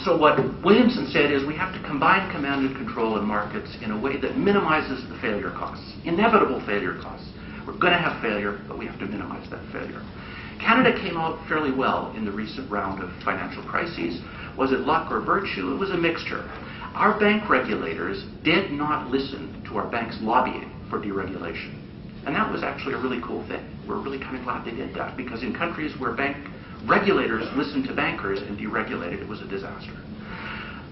So what Williamson said is we have to combine command and control in markets in a way that minimizes the failure costs, inevitable failure costs. We're going to have failure, but we have to minimize that failure. Canada came out fairly well in the recent round of financial crises. Was it luck or virtue? It was a mixture. Our bank regulators did not listen to our banks lobbying for deregulation. And that was actually a really cool thing. We're really kind of glad they did that, because in countries where bank regulators listened to bankers and deregulated, it was a disaster.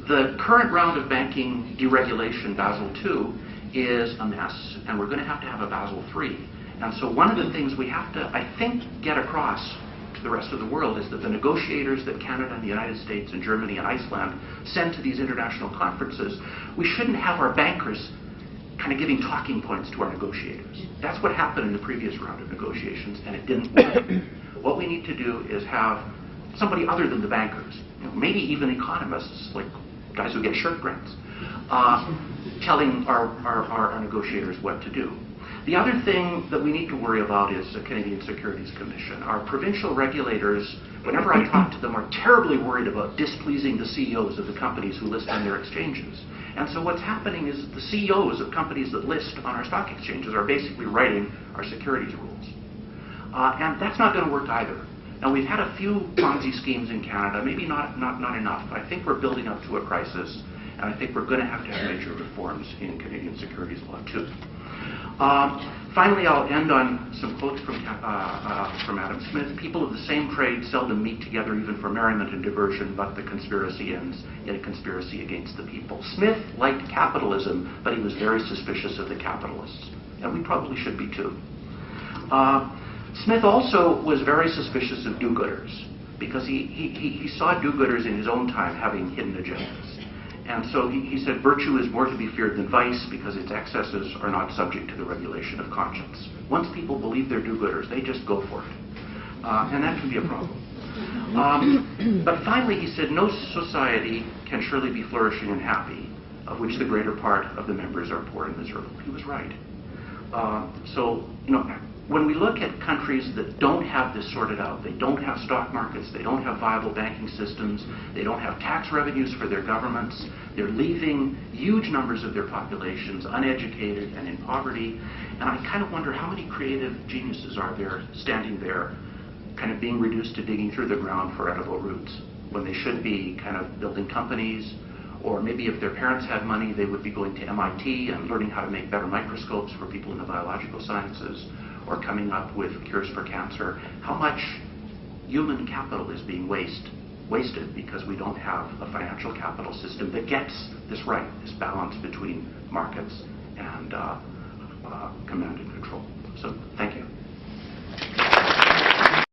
The current round of banking deregulation, Basel II, is a mess, and we're going to have a Basel III. And so one of the things we have to, I think, get across to the rest of the world is that the negotiators that Canada and the United States and Germany and Iceland send to these international conferences, we shouldn't have our bankers kind of giving talking points to our negotiators. That's what happened in the previous round of negotiations, and it didn't work. What we need to do is have somebody other than the bankers, maybe even economists, like guys who get shirt grants, telling our negotiators what to do. The other thing that we need to worry about is the Canadian Securities Commission. Our provincial regulators, whenever I talk to them, are terribly worried about displeasing the CEOs of the companies who list on their exchanges. And so what's happening is the CEOs of companies that list on our stock exchanges are basically writing our securities rules. And that's not going to work either. Now, we've had a few Ponzi schemes in Canada, maybe not enough. I think we're building up to a crisis, and I think we're going to have major reforms in Canadian securities law, too. Finally, I'll end on some quotes from Adam Smith. People of the same trade seldom meet together even for merriment and diversion, but the conspiracy ends in a conspiracy against the people. Smith liked capitalism, but he was very suspicious of the capitalists, and we probably should be too. Smith also was very suspicious of do-gooders, because he saw do-gooders in his own time having hidden agendas. And so he said virtue is more to be feared than vice because its excesses are not subject to the regulation of conscience. Once people believe they're do-gooders, they just go for it. And that can be a problem. But finally, he said, no society can surely be flourishing and happy, of which the greater part of the members are poor and miserable. He was right. When we look at countries that don't have this sorted out, they don't have stock markets, they don't have viable banking systems, they don't have tax revenues for their governments, they're leaving huge numbers of their populations uneducated and in poverty, and I kind of wonder how many creative geniuses are there standing there kind of being reduced to digging through the ground for edible roots, when they should be kind of building companies, or maybe if their parents had money, they would be going to MIT and learning how to make better microscopes for people in the biological sciences, or coming up with cures for cancer. How much human capital is being wasted because we don't have a financial capital system that gets this right, this balance between markets and command and control.